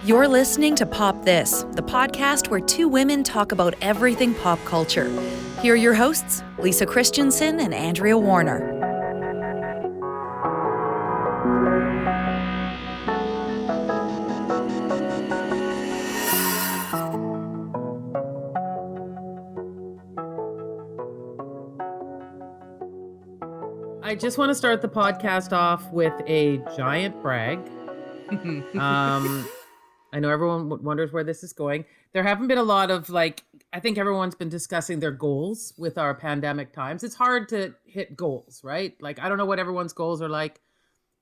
You're listening to Pop This, the podcast where two women talk about everything pop culture. Here are your hosts, Lisa Christiansen and Andrea Warner. I just want to start the podcast off with a giant brag. I know everyone wonders where this is going. There haven't been a lot of I think everyone's been discussing their goals with our pandemic times. It's hard to hit goals, right? I don't know what everyone's goals are like.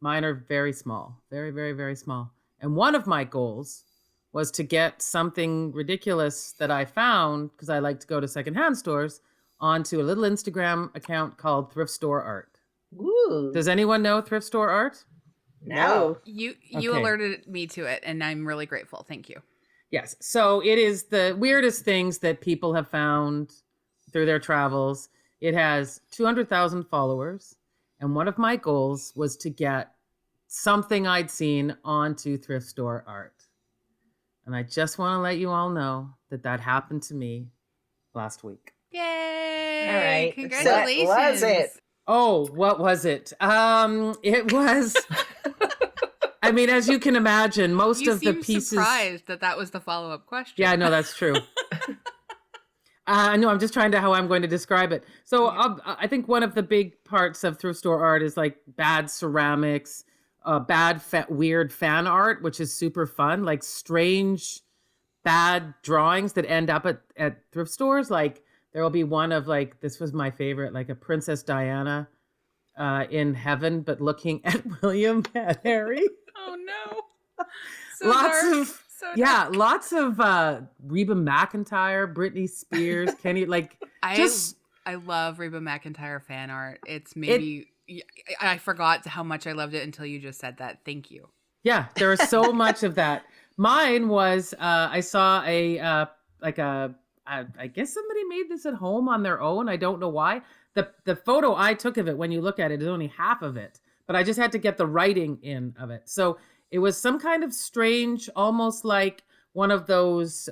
Mine are very small, very, very, very small. And one of my goals was to get something ridiculous that I found, because I like to go to secondhand stores, onto a little Instagram account called Thrift Store Art. Ooh. Does anyone know Thrift Store Art? No. You alerted me to it, and I'm really grateful. Thank you. Yes. So it is the weirdest things that people have found through their travels. It has 200,000 followers. And one of my goals was to get something I'd seen onto Thrift Store Art. And I just want to let you all know that happened to me last week. Yay! All right. Congratulations. What was it? Oh, what was it? It was... I mean, as you can imagine, most of the pieces... surprised that was the follow-up question. Yeah, no, that's true. No, I'm just trying to how I'm going to describe it. So I think one of the big parts of thrift store art is bad ceramics, weird fan art, which is super fun, strange, bad drawings that end up at thrift stores. There will be one of this was my favorite, a Princess Diana in heaven, but looking at William and Harry. Oh no! Lots of Reba McEntire, Britney Spears, Kenny. I love Reba McEntire fan art. It's maybe I forgot how much I loved it until you just said that. Thank you. Yeah, there is so much of that. Mine was I saw I guess somebody made this at home on their own. I don't know why. The photo I took of it, when you look at it, is only half of it. But I just had to get the writing in of it. So it was some kind of strange, almost like one of those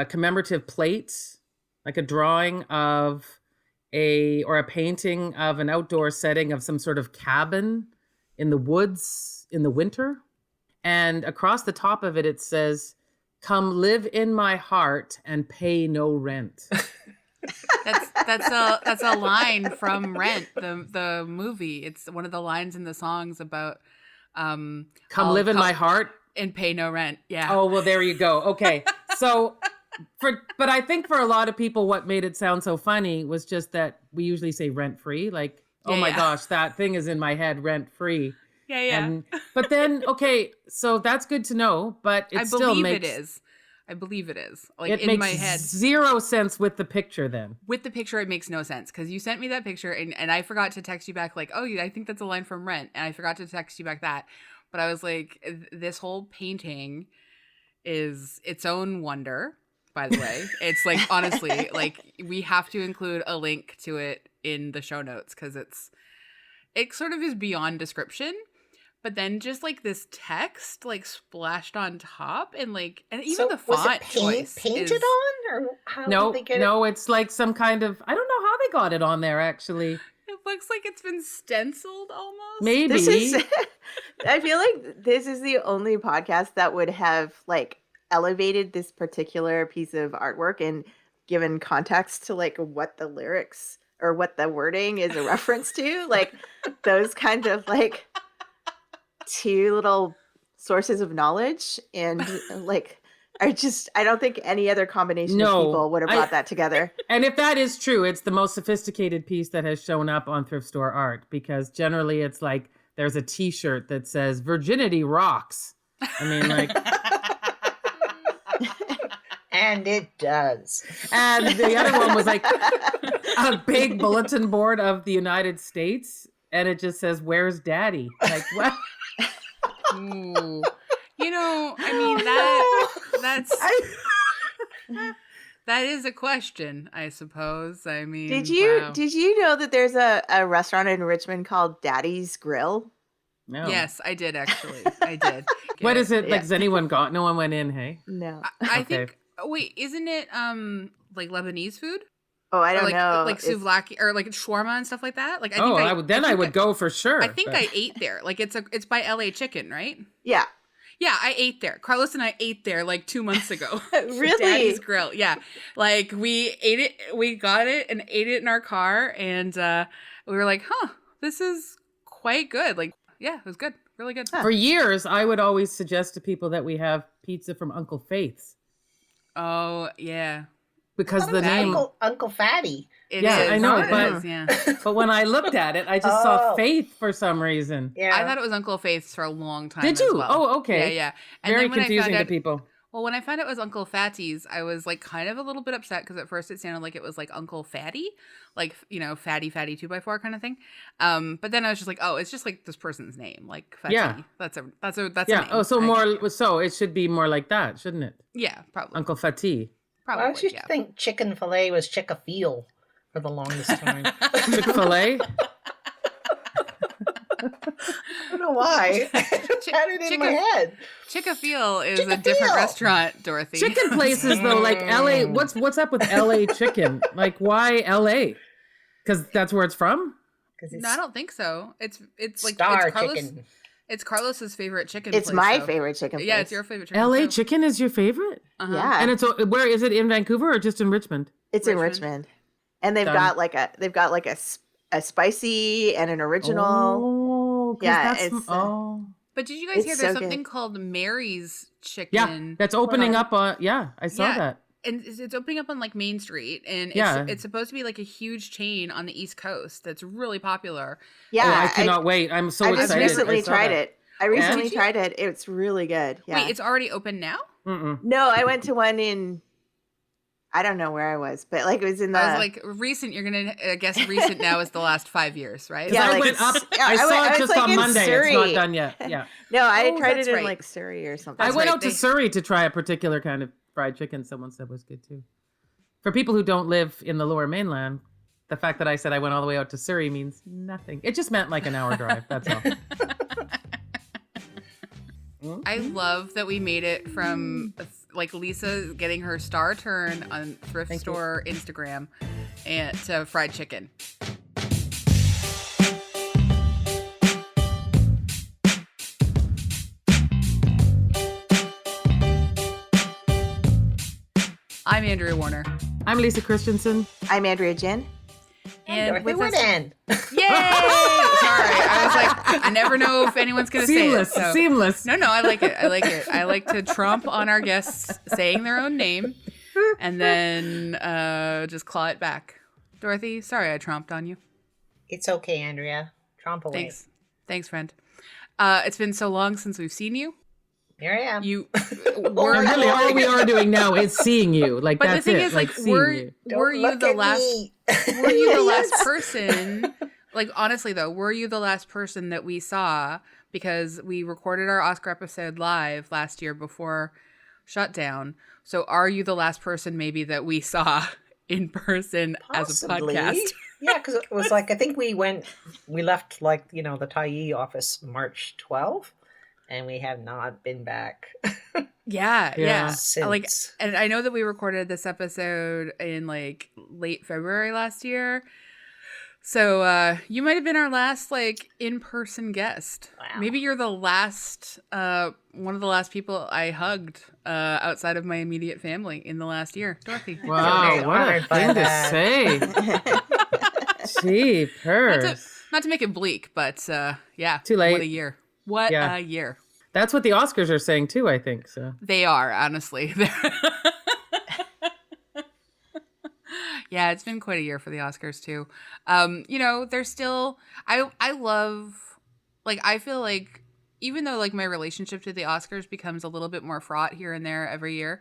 commemorative plates, like a drawing of a painting of an outdoor setting of some sort of cabin in the woods in the winter. And across the top of it, it says, "Come live in my heart and pay no rent." That's a line from Rent, the movie. It's one of the lines in the songs about come live in my heart and pay no rent. Yeah. Oh, well, there you go. Okay. So but I think for a lot of people, what made it sound so funny was just that we usually say rent free. My gosh, that thing is in my head, rent free. Yeah. But then, okay, so that's good to know, but I believe it is. It in makes my head. Zero sense with the picture then. With the picture, it makes no sense because you sent me that picture and I forgot to text you back I think that's a line from Rent. And I forgot to text you back that. But I was like, this whole painting is its own wonder, by the way. It's honestly, we have to include a link to it in the show notes because it sort of is beyond description. But then just this text splashed on top and even the font choice painted on, or how did they get it? No, it's some kind of, I don't know how they got it on there actually. It looks like it's been stenciled almost. Maybe. I feel like this is the only podcast that would have elevated this particular piece of artwork and given context to what the lyrics or what the wording is a reference to. Those kind of two little sources of knowledge, and I don't think any other combination of people would have brought that together. And if that is true, it's the most sophisticated piece that has shown up on thrift store art, because generally it's there's a t-shirt that says virginity rocks. I mean and it does. And the other one was a big bulletin board of the United States, and it just says, "Where's Daddy?" What? Ooh. I mean that is a question, I suppose. I mean, did you know that there's a restaurant in Richmond called Daddy's Grill? No. Yes, I did actually. I did. What is it? Yeah. Like, has anyone got? No one went in, hey? No. I Okay. think. Wait, isn't it like Lebanese food? Oh, I Or don't like know. like It's- souvlaki or like shawarma and stuff like that. Like I think I would go for sure. I think but- I ate there. Like it's by LA Chicken, right? Yeah. Yeah, I ate there. Carlos and I ate there like 2 months ago. Really? Daddy's Grill. Yeah. Like we ate it, we got it and ate it in our car and we were like, "Huh, this is quite good." Like, yeah, it was good. Really good. For years, I would always suggest to people that we have pizza from Uncle Faith's Oh, yeah. because What the about name. Uncle Fatty. It Yeah, is. I know, It but- is, yeah. But when I looked at it, I just saw Oh. Faith for some reason. Yeah. I thought it was Uncle Faith's for a long time. Did as you? well. Oh, okay. Yeah, yeah. And Very then when I confusing found to out, people. Well, when I found out it was Uncle Fatty's, I was like kind of a little bit upset because at first it sounded like it was like Uncle Fatty, like fatty 2x4 kind of thing. But then I was just like, oh, it's just like this person's name, like Fatty. Yeah. That's a Yeah. name. Oh, so it should be more like that, shouldn't it? Yeah, probably. Uncle Fatty. Probably. I used to yeah. think chicken fillet was chick-a-feel for the longest time. Chick-fil-A. I don't know why. I just had it in my head. Chick-a-feel is a Chick-a-feel. different restaurant, Dorothy. Chicken places though, like LA. What's up with LA chicken? Like why LA? Because that's where it's from. Because it's No, I don't think so. It's like star it's Carlos. chicken. It's Carlos's favorite chicken. It's place, my though. favorite chicken place. Yeah, it's your favorite chicken. LA too. chicken is your favorite, Uh-huh. Yeah. and it's where is it in Vancouver or just in Richmond? It's in Richmond. Richmond. And they've Done. got like a spicy and an original. Oh, 'cause Yeah, that's, it's, oh. But did you guys It's hear there's so something good. called Mary's Chicken? Yeah, that's opening up on. Yeah, I saw Yeah. that. And it's opening up on like Main Street, and Yeah. it's supposed to be like a huge chain on the East Coast that's really popular. Yeah, Oh, I cannot wait. I'm so I just excited. recently I saw tried that. it. I recently Did you? tried it. It's really good. Yeah. Wait, it's already open now? Mm-mm. No, I went to one in I don't know where I was, but like it was in the I was like, recent. You're gonna guess recent now is the last 5 years, right? Yeah, I like went up. it's- yeah, I I saw went- I it was, just like, on in Monday. It's Surrey. not done yet. Yeah, No, I Oh, tried that's it in right. like Surrey or something. I That's went right, out to they- Surrey to try a particular kind of fried chicken. Someone said was good too. For people who don't live in the Lower Mainland, the fact that I said I went all the way out to Surrey means nothing. It just meant like an hour drive. That's all. I love that we made it from like Lisa getting her star turn on thrift Thank you. store Instagram and to fried chicken. I'm Andrea Warner. I'm Lisa Christiansen. I'm Andrea Gin. And Dorothy with us- Woodend. Yay! Sorry, I was like, I never know if anyone's gonna Seamless, say it. So. seamless. No, I like it. I like it. I like to trump on our guests saying their own name and then just claw it back. Dorothy, sorry I tromped on you. It's okay, Andrea. Tromp away. Thanks. Thanks, friend. It's been so long since we've seen you. Here I am. You And were really, all we are doing now is seeing you. Like But that's the thing it. is, like, seeing were you. Don't you look the at last me. were you the last person, like honestly though, were you the last person that we saw, because we recorded our Oscar episode live last year before shutdown. So are you the last person maybe that we saw in person as a Possibly. podcast? Yeah, because it was like, I think we left like, the Tyee office March 12th, and we have not been back Yeah. since. Like, and I know that we recorded this episode in like late February last year. So you might have been our last like in-person guest. Wow. Maybe you're the last one of the last people I hugged outside of my immediate family in the last year. Dorothy. Wow, very what a honored by thing to that. say. Gee, purse. Not to make it bleak, but yeah. Too late. What a year. What Yeah. a year. That's what the Oscars are saying too, I think. So They are, honestly. Yeah, it's been quite a year for the Oscars too. There's still I love, like, I feel like even though like my relationship to the Oscars becomes a little bit more fraught here and there every year,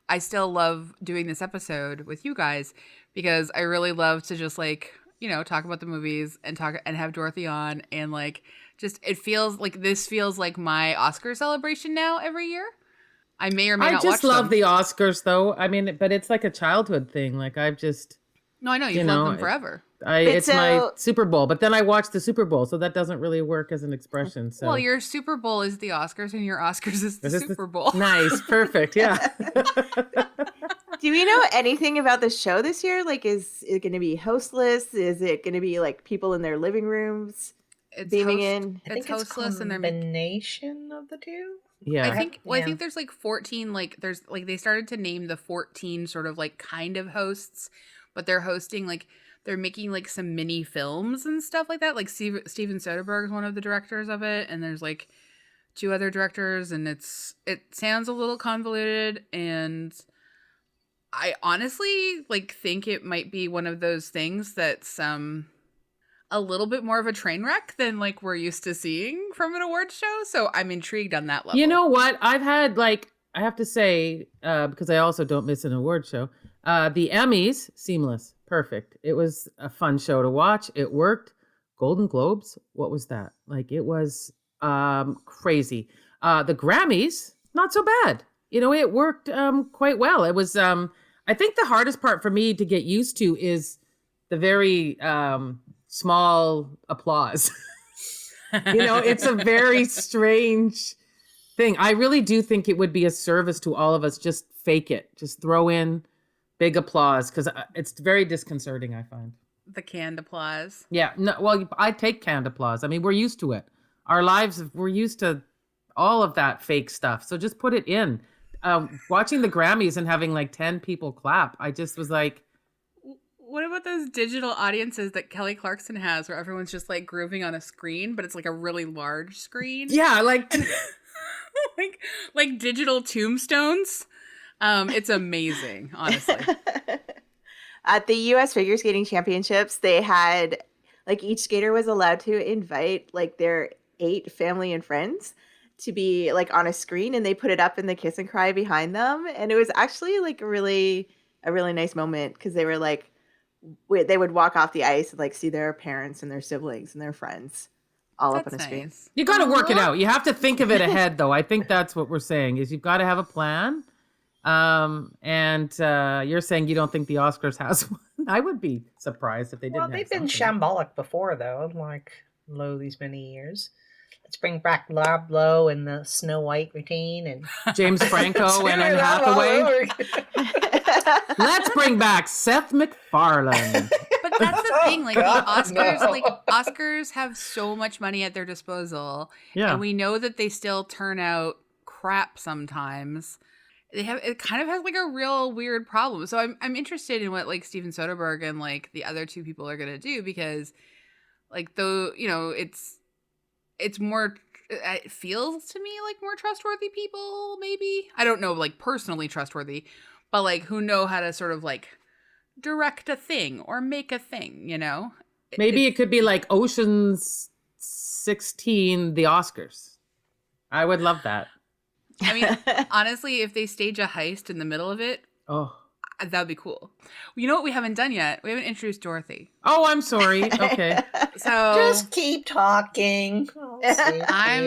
I still love doing this episode with you guys because I really love to just like, talk about the movies and have Dorothy on, and like just this feels like my Oscar celebration now every year. I may or may I not just watch love them. the Oscars though. I mean, but it's like a childhood thing. Like No, I know. You You've loved know, them forever. It's my so- Super Bowl, but then I watched the Super Bowl, so that doesn't really work as an expression. So Well, your Super Bowl is the Oscars, and your Oscars is the This is the- Super Bowl. nice, perfect, yeah. Do we know anything about the show this year? Like, is it going to be hostless? Is it going to be like people in their living rooms It's beaming in? I think It's hostless, and they're making. combination of the two. Yeah. I think. Well, I Yeah. think there's like 14. Like there's like they started to name the 14 sort of like kind of hosts, but they're hosting like they're making like some mini films and stuff like that. Like Steven Soderbergh is one of the directors of it, and there's like 2 other directors, and it sounds a little convoluted, and I honestly like think it might be one of those things that's a little bit more of a train wreck than like we're used to seeing from an award show. So I'm intrigued on that level. You know what? I've had like I have to say because I also don't miss an award show. The Emmys, seamless, perfect. It was a fun show to watch. It worked. Golden Globes, what was that? Like it was crazy. The Grammys, not so bad. You know, it worked quite well. It was I think the hardest part for me to get used to is the very small applause. You know, it's a very strange thing. I really do think it would be a service to all of us. Just fake it. Just throw in big applause because it's very disconcerting, I find. The canned applause. Yeah. No, well, I take canned applause. I mean, we're used to it. Our lives, we're used to all of that fake stuff. So just put it in. Watching the Grammys and having like 10 people clap, I just was like, What about those digital audiences that Kelly Clarkson has where everyone's just like grooving on a screen, but it's like a really large screen? yeah, like like digital tombstones. It's amazing, honestly. At the U.S. Figure Skating Championships, they had like each skater was allowed to invite like their 8 family and friends to be like on a screen, and they put it up in the kiss and cry behind them, and it was actually like a really nice moment because they were like they would walk off the ice and like see their parents and their siblings and their friends all up on a screen. Nice. you got to work it out. You have to think of it ahead, though. I think that's what we're saying is you've got to have a plan. And you're saying you don't think the Oscars has one. I would be surprised if they didn't. Well, they've have been something. shambolic before, though, like Low these many years. Let's bring back Lab Low and the Snow White routine and James Franco and Anne Hathaway. Let's bring back Seth MacFarlane. But that's the thing, like God, the Oscars, no. like Oscars have so much money at their disposal, Yeah. and we know that they still turn out crap sometimes. It kind of has like a real weird problem. So I'm interested in what like Steven Soderbergh and like the other 2 people are gonna do because, like, though you know it's more. It feels to me like more trustworthy people. Maybe I don't know, like personally trustworthy, but like who know how to sort of like direct a thing or make a thing. You know, Maybe it could be like Ocean's 16, the Oscars. I would love that. I mean, honestly, if they stage a heist in the middle of it, Oh. that would be cool. You know what we haven't done yet? We haven't introduced Dorothy. Oh, I'm sorry. Okay. So just keep talking. I'm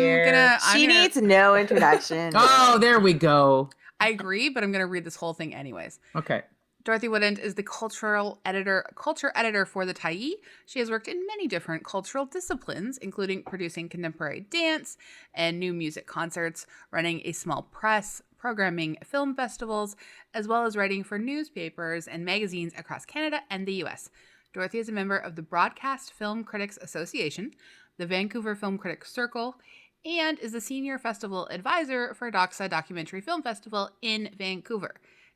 She gonna needs no introduction. Oh, there we go. I agree, but I'm gonna read this whole thing anyways. Okay. Dorothy Woodend is the culture editor for the Tyee. She has worked in many different cultural disciplines, including producing contemporary dance and new music concerts, running a small press, programming film festivals, as well as writing for newspapers and magazines across Canada and the US. Dorothy is a member of the Broadcast Film Critics Association, the Vancouver Film Critics Circle, and is the senior festival advisor for Doxa Documentary Film Festival in Vancouver.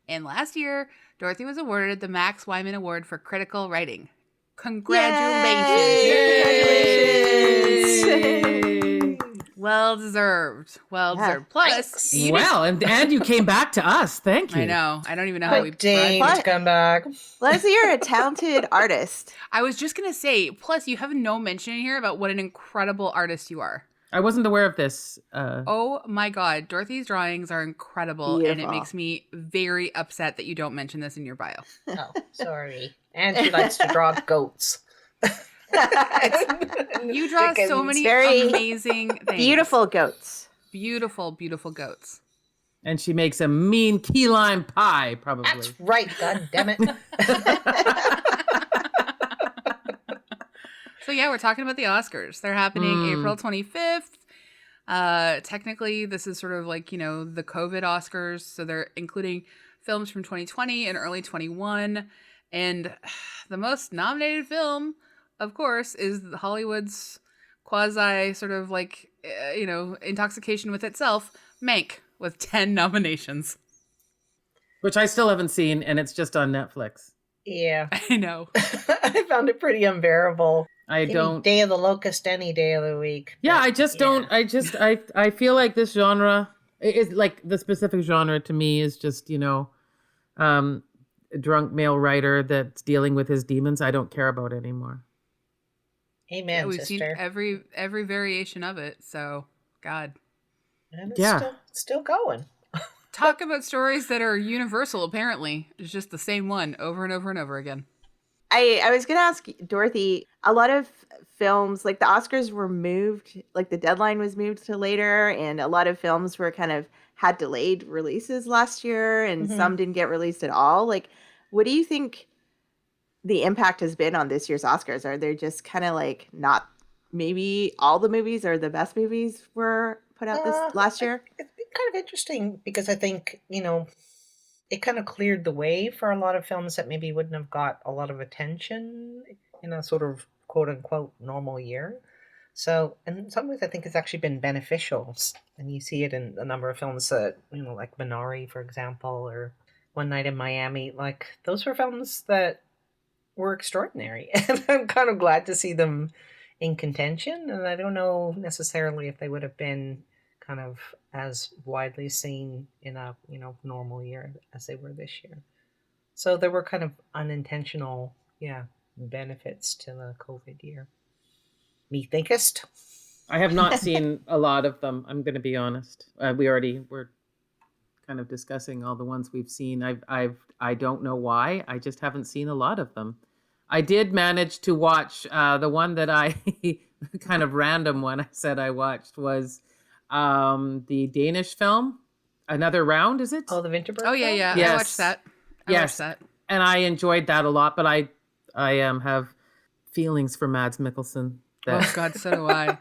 And last year, Dorothy was awarded the Max Wyman Award for Critical Writing. Congratulations! Yay! Well deserved. Well Yeah. deserved. Plus, Thanks. you Well, and you came back to us. Thank you. I know. I don't even know how we. Quick James, What? come back. Leslie, you're a talented artist. I was just gonna say. Plus, you have no mention in here about what an incredible artist you are. I wasn't aware of this. Oh my God, Dorothy's drawings are incredible, and it Beautiful. makes me very upset that you don't mention this in your bio. Oh, sorry. And she likes to draw goats. You draw so Chickens. many Very amazing things. Beautiful goats. Beautiful, beautiful goats. And she makes a mean key lime pie, probably. That's right, god damn it. So yeah, we're talking about the Oscars. They're happening April 25th. Technically, this is sort of like, the COVID Oscars. So they're including films from 2020 and early 21. And the most nominated film, of course, is Hollywood's quasi sort of like, intoxication with itself, Mank, with 10 nominations. Which I still haven't seen, and it's just on Netflix. Yeah. I know. I found it pretty unbearable. I Give me don't. Day of the Locust any day of the week. Yeah, But, I just don't. I feel like this genre is like the specific genre to me is just, a drunk male writer that's dealing with his demons. I don't care about anymore. Amen, Yeah, we've sister. seen every variation of it. So, God. And it's Yeah. still going. Talk about stories that are universal, apparently. It's just the same one over and over and over again. I was going to ask Dorothy, a lot of films, like the Oscars were moved, like the deadline was moved to later, and a lot of films were kind of had delayed releases last year, and some didn't get released at all. Like, what do you think the impact has been on this year's Oscars? Are they just kind of like not, maybe all the movies or the best movies were put out this last year? It's been kind of interesting because I think, it kind of cleared the way for a lot of films that maybe wouldn't have got a lot of attention in a sort of quote unquote normal year. So in some ways I think it's actually been beneficial. And you see it in a number of films that, like Minari, for example, or One Night in Miami. Like those were films that were extraordinary. And I'm kind of glad to see them in contention. And I don't know necessarily if they would have been kind of as widely seen in a normal year as they were this year. So there were kind of unintentional benefits to the COVID year. Me thinkest. I have not seen a lot of them. I'm going to be honest. We're kind of discussing all the ones we've seen. I don't know why. I just haven't seen a lot of them. I did manage to watch the one that I kind of random one I said I watched was the Danish film, Another Round, is it? Oh, the Winterberg. Oh, yeah, film? yeah. Yes. I watched that. I watched that. And I enjoyed that a lot, but I have feelings for Mads Mikkelsen. Oh, God, so do I.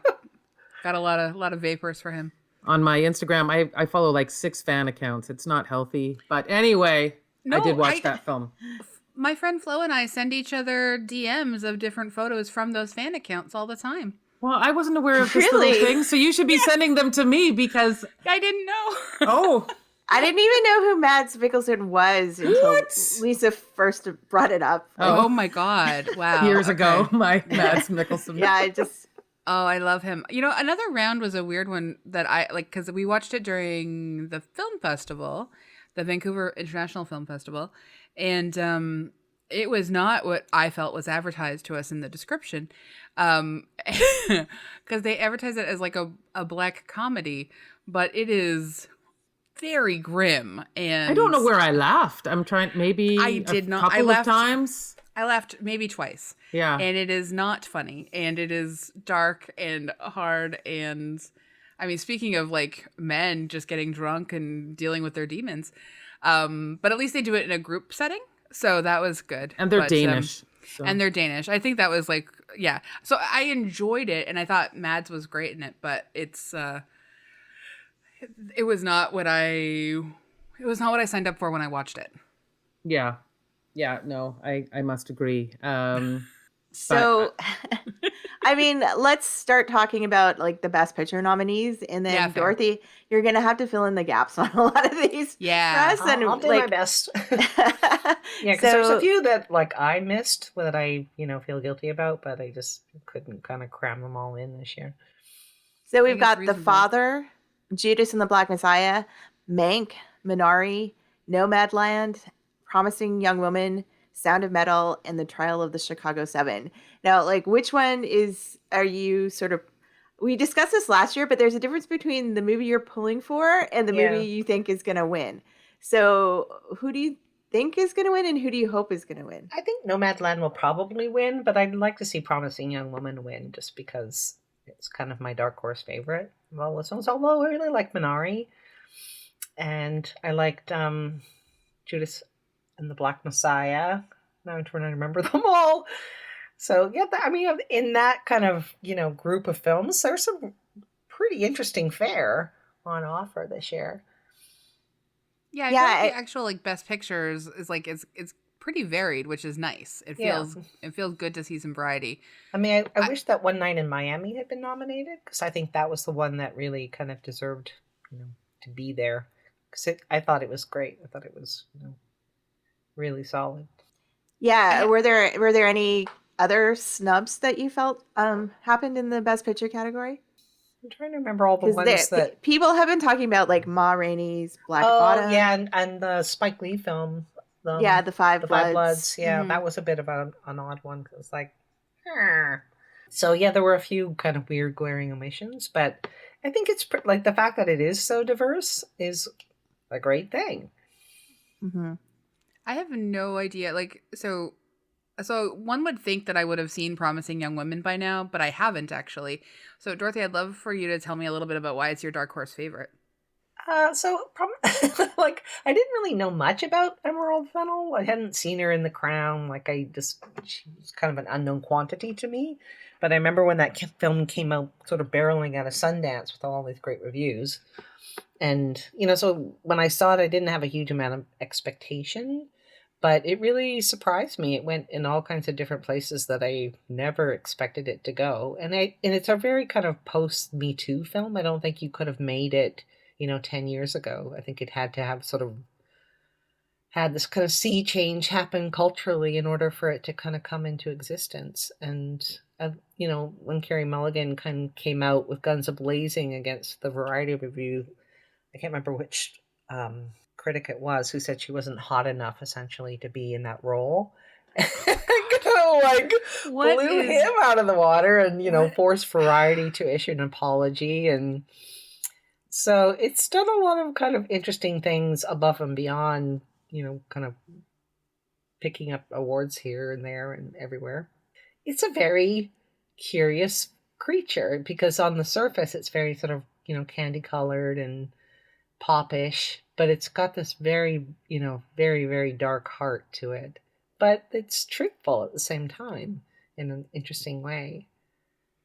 Got a lot of vapors for him. On my Instagram, I follow like 6 fan accounts. It's not healthy. But anyway, I did watch that film. My friend Flo and I send each other DMs of different photos from those fan accounts all the time. Well, I wasn't aware of this Really? little thing, so you should be sending them to me because... I didn't know. Oh, I didn't even know who Mads Mikkelsen was until Lisa first brought it up. Oh my God. Wow. years ago, Okay. my Mads Mikkelsen. Yeah, I just... Oh, I love him. Another Round was a weird one that I like because we watched it during the film festival, the Vancouver International Film Festival. And it was not what I felt was advertised to us in the description. Because they advertise it as like a black comedy, but it is very grim. And I don't know where I laughed. I'm trying, maybe I did not. couple I laughed of times. I laughed maybe twice. Yeah. And it is not funny. And it is dark and hard. And I mean, speaking of like men just getting drunk and dealing with their demons, but at least they do it in a group setting. So that was good. And they're But, Danish. So. And they're Danish. I think that was like, yeah. So I enjoyed it. And I thought Mads was great in it. But it was not what I signed up for when I watched it. Yeah. Yeah, no, I must agree. So, I mean, let's start talking about like the Best Picture nominees, and then Yeah, fair. Dorothy, you're gonna have to fill in the gaps on a lot of these. Yeah. for us, and I'll do my best. Yeah, because there's a few that like I missed that I feel guilty about, but I just couldn't kind of cram them all in this year. So I we've think got it's The reasonable. Father, Judas and the Black Messiah, Mank, Minari, Nomadland, Promising Young Woman, Sound of Metal, and The Trial of the Chicago 7. Now, like, which one are you sort of, we discussed this last year, but there's a difference between the movie you're pulling for and the movie you think is going to win. So who do you think is going to win, and who do you hope is going to win? I think Nomadland will probably win, but I'd like to see Promising Young Woman win just because it's kind of my dark horse favorite of all those films. Although I really like Minari. And I liked Judas and the Black Messiah. Now I'm trying to remember them all. So yeah, I mean, in that kind of group of films, there's some pretty interesting fare on offer this year. Yeah, I feel like the actual like best pictures is like it's pretty varied, which is nice. It feels good to see some variety. I mean, I wish that One Night in Miami had been nominated, because I think that was the one that really kind of deserved to be there, because I thought it was great. I thought it was really solid. Yeah, were there any other snubs that you felt happened in the Best Picture category? I'm trying to remember all the ones that people have been talking about, like Ma Rainey's Black Bottom. Yeah, and the Spike Lee film. The Five Bloods. Yeah, that was a bit of an odd one, because it's like, So yeah, there were a few kind of weird glaring omissions, but I think it's like the fact that it is so diverse is a great thing. Mm-hmm. I have no idea. Like, so one would think that I would have seen Promising Young Women by now, but I haven't actually. So Dorothy, I'd love for you to tell me a little bit about why it's your dark horse favorite. Like, I didn't really know much about Emerald Fennell. I hadn't seen her in The Crown. Like, she was kind of an unknown quantity to me. But I remember when that film came out, sort of barreling out of Sundance with all these great reviews. And, so when I saw it, I didn't have a huge amount of expectation, but it really surprised me. It went in all kinds of different places that I never expected it to go. And it's a very kind of post-Me Too film. I don't think you could have made it 10 years ago. I think it had to have sort of had this kind of sea change happen culturally in order for it to kind of come into existence. And, when Carey Mulligan kind of came out with guns a-blazing against the Variety review, I can't remember which critic it was, who said she wasn't hot enough, essentially, to be in that role. Blew him out of the water and, forced Variety to issue an apology. And so it's done a lot of kind of interesting things above and beyond, kind of picking up awards here and there and everywhere. It's a very curious creature, because on the surface it's very sort of, candy colored and popish, but it's got this very, very, very dark heart to it. But it's truthful at the same time in an interesting way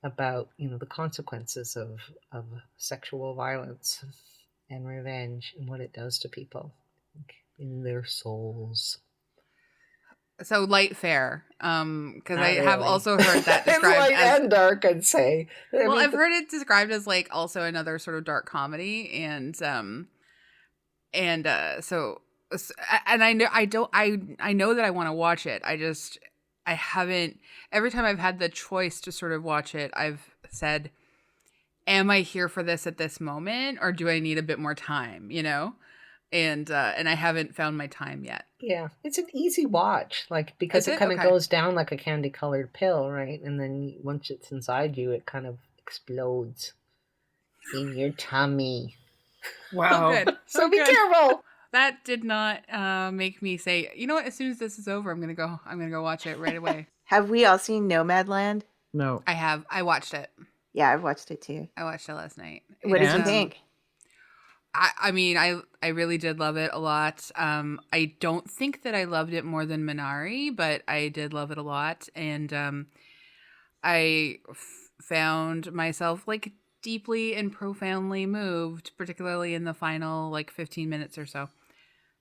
about the consequences of sexual violence and revenge and what it does to people in their souls. So light fare, because I have also heard that described light as and dark, I'd say. I've heard it described as like also another sort of dark comedy, and I know that I want to watch it. I haven't. Every time I've had the choice to sort of watch it, I've said, am I here for this at this moment, or do I need a bit more time, And I haven't found my time yet. Yeah, it's an easy watch, because it kind of goes down like a candy-colored pill, right? And then once it's inside you, it kind of explodes in your tummy. Wow. Oh, good. So be careful. That did not make me say, you know what? As soon as this is over, I'm gonna go watch it right away. Have we all seen Nomadland? No, I have. I watched it. Yeah, I've watched it too. I watched it last night. What did you think? I mean, I really did love it a lot. I don't think that I loved it more than Minari, but I did love it a lot. And I found myself like deeply and profoundly moved, particularly in the final like 15 minutes or so.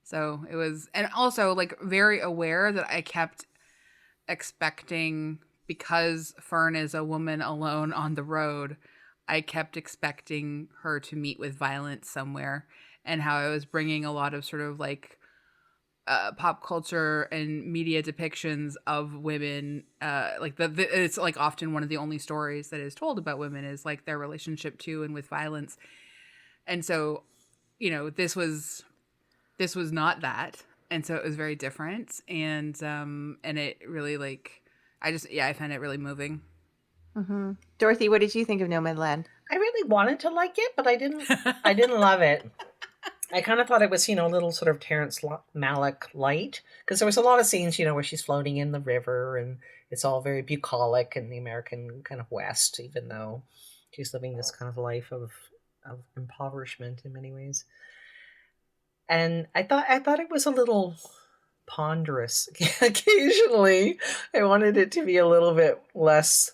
So it was, and also like very aware that I kept expecting, because Fern is a woman alone on the road, I kept expecting her to meet with violence somewhere, and how I was bringing a lot of sort of like pop culture and media depictions of women. Like it's like often one of the only stories that is told about women is like their relationship to and with violence. And so, this was not that. And so it was very different. And it really like, I found it really moving. Mm-hmm. Dorothy, what did you think of Nomadland? I really wanted to like it, but I didn't love it. I kind of thought it was, a little sort of Terrence Malick light, because there was a lot of scenes, where she's floating in the river, and it's all very bucolic in the American kind of West, even though she's living this kind of life of impoverishment in many ways. And I thought it was a little ponderous. Occasionally, I wanted it to be a little bit less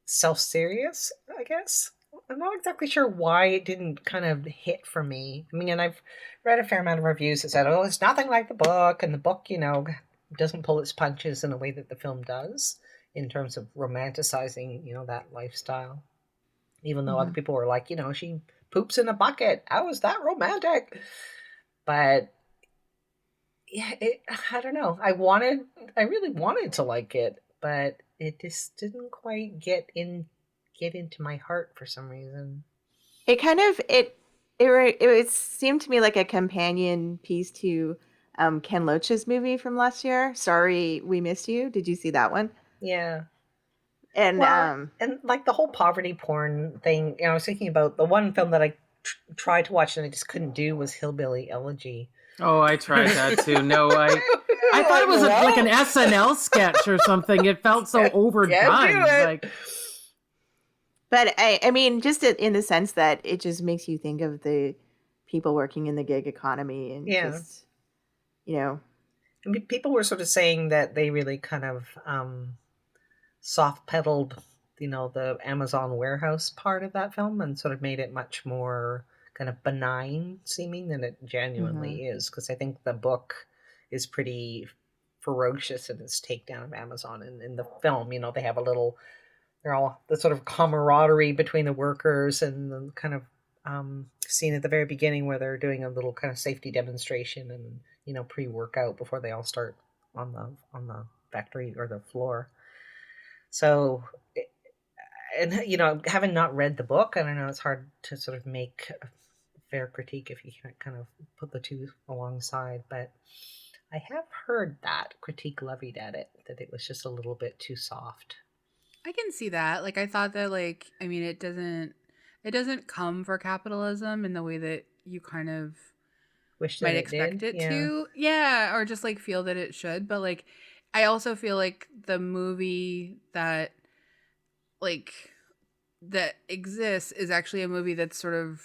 self-serious, I guess. I'm not exactly sure why it didn't kind of hit for me. I mean, and I've read a fair amount of reviews that said, oh, it's nothing like the book, and the book, doesn't pull its punches in a way that the film does in terms of romanticizing, that lifestyle. Even though other people were like, she poops in a bucket. How is that romantic? But yeah, I don't know. I really wanted to like it, but it just didn't quite get into my heart for some reason. It kind of it seemed to me like a companion piece to Ken Loach's movie from last year. Sorry, We Missed You. Did you see that one? Yeah. And and like the whole poverty porn thing, I was thinking about the one film that I tried to watch and I just couldn't do was Hillbilly Elegy. Oh, I tried that too. No, I thought it was like an SNL sketch or something. It felt so overdone. But I mean, just in the sense that it just makes you think of the people working in the gig economy and just, I mean, people were sort of saying that they really kind of soft pedaled, the Amazon warehouse part of that film and sort of made it much more kind of benign seeming than it genuinely is. Because I think the book is pretty ferocious in its takedown of Amazon. And in the film, they have they're all the sort of camaraderie between the workers and the kind of scene at the very beginning where they're doing a little kind of safety demonstration and, pre-workout before they all start on the factory or the floor. So, and, having not read the book, I don't know, it's hard to sort of make a fair critique if you can't kind of put the two alongside. But I have heard that critique levied at it, that it was just a little bit too soft. I can see that. Like, I thought that, it doesn't come for capitalism in the way that you kind of might expect it to. Yeah, or just, feel that it should. But, I also feel like the movie that exists is actually a movie that's sort of